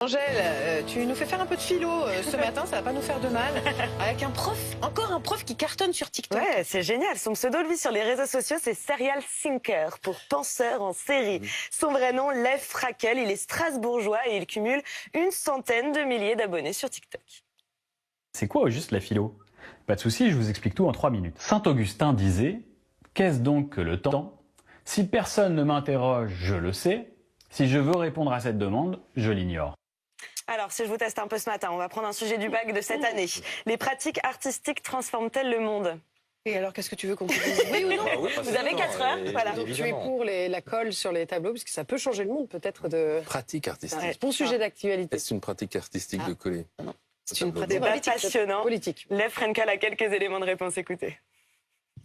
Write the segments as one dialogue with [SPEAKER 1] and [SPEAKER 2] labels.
[SPEAKER 1] Angèle, tu nous fais faire un peu de philo ce matin, ça va pas nous faire de mal. Avec un prof, encore un prof qui cartonne sur TikTok.
[SPEAKER 2] Ouais, c'est génial. Son pseudo, lui, sur les réseaux sociaux, c'est Serial Thinker, pour penseur en série. Son vrai nom, Lev Frackel, il est strasbourgeois et il cumule une centaine de milliers d'abonnés sur TikTok.
[SPEAKER 3] C'est quoi au juste la philo? Pas de souci, je vous explique tout en 3 minutes. Saint Augustin disait « Qu'est-ce donc que le temps? Si personne ne m'interroge, je le sais. Si je veux répondre à cette demande, je l'ignore. »
[SPEAKER 2] Alors, si je vous teste un peu ce matin, on va prendre un sujet du bac de cette année. Les pratiques artistiques transforment-elles le monde?
[SPEAKER 1] Et alors, qu'est-ce que tu veux qu'on te dise? Oui ou non?
[SPEAKER 2] Vous avez 4 heures, voilà.
[SPEAKER 1] Donc, tu es pour la colle sur les tableaux, parce que ça peut changer le monde, peut-être, de...
[SPEAKER 4] Pratique artistique.
[SPEAKER 1] Ouais, bon sujet d'actualité.
[SPEAKER 4] Est-ce une pratique artistique de coller?
[SPEAKER 1] C'est une pratique
[SPEAKER 2] Débat
[SPEAKER 1] politique.
[SPEAKER 2] passionnant.
[SPEAKER 1] Politique.
[SPEAKER 2] Lev Frackel a quelques éléments de réponse, écoutez.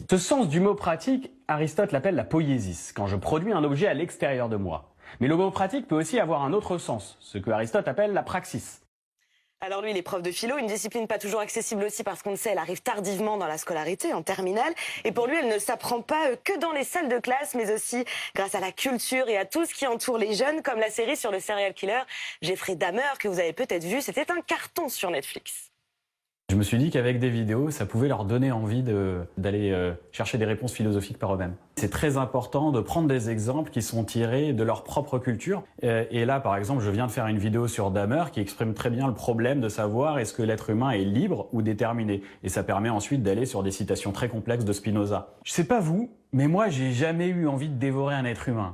[SPEAKER 3] Ce sens du mot pratique, Aristote l'appelle la poiesis, quand je produis un objet à l'extérieur de moi. Mais le mot pratique peut aussi avoir un autre sens, ce que Aristote appelle la praxis.
[SPEAKER 2] Alors lui, il est prof de philo, une discipline pas toujours accessible aussi parce qu'on le sait, elle arrive tardivement dans la scolarité, en terminale. Et pour lui, elle ne s'apprend pas que dans les salles de classe, mais aussi grâce à la culture et à tout ce qui entoure les jeunes, comme la série sur le serial killer Jeffrey Dahmer, que vous avez peut-être vu. C'était un carton sur Netflix.
[SPEAKER 3] Je me suis dit qu'avec des vidéos, ça pouvait leur donner envie d'aller chercher des réponses philosophiques par eux-mêmes. C'est très important de prendre des exemples qui sont tirés de leur propre culture. Et là, par exemple, je viens de faire une vidéo sur Dahmer qui exprime très bien le problème de savoir est-ce que l'être humain est libre ou déterminé. Et ça permet ensuite d'aller sur des citations très complexes de Spinoza. Je sais pas vous, mais moi, j'ai jamais eu envie de dévorer un être humain.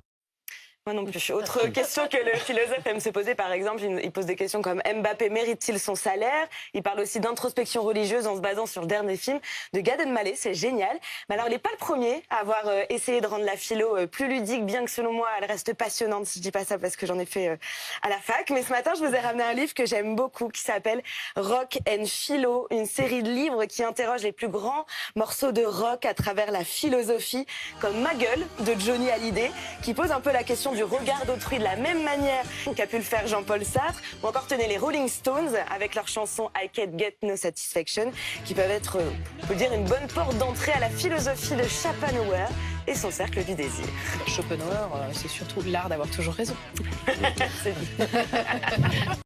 [SPEAKER 2] Moi non plus. Autre question que le philosophe aime se poser, par exemple, il pose des questions comme Mbappé mérite-t-il son salaire? Il parle aussi d'introspection religieuse en se basant sur le dernier film de Gad Elmaleh, c'est génial. Mais alors, il n'est pas le premier à avoir essayé de rendre la philo plus ludique, bien que selon moi, elle reste passionnante. Je dis pas ça parce que j'en ai fait à la fac. Mais ce matin, je vous ai ramené un livre que j'aime beaucoup, qui s'appelle Rock and Philo, une série de livres qui interroge les plus grands morceaux de rock à travers la philosophie, comme Ma gueule de Johnny Hallyday, qui pose un peu la question du regard d'autrui de la même manière qu'a pu le faire Jean-Paul Sartre, ou encore tenez les Rolling Stones avec leur chanson I Can't Get No Satisfaction, qui peuvent être, on peut dire, une bonne porte d'entrée à la philosophie de Schopenhauer et son cercle du désir.
[SPEAKER 1] Schopenhauer, c'est surtout l'art d'avoir toujours raison.
[SPEAKER 2] C'est dit.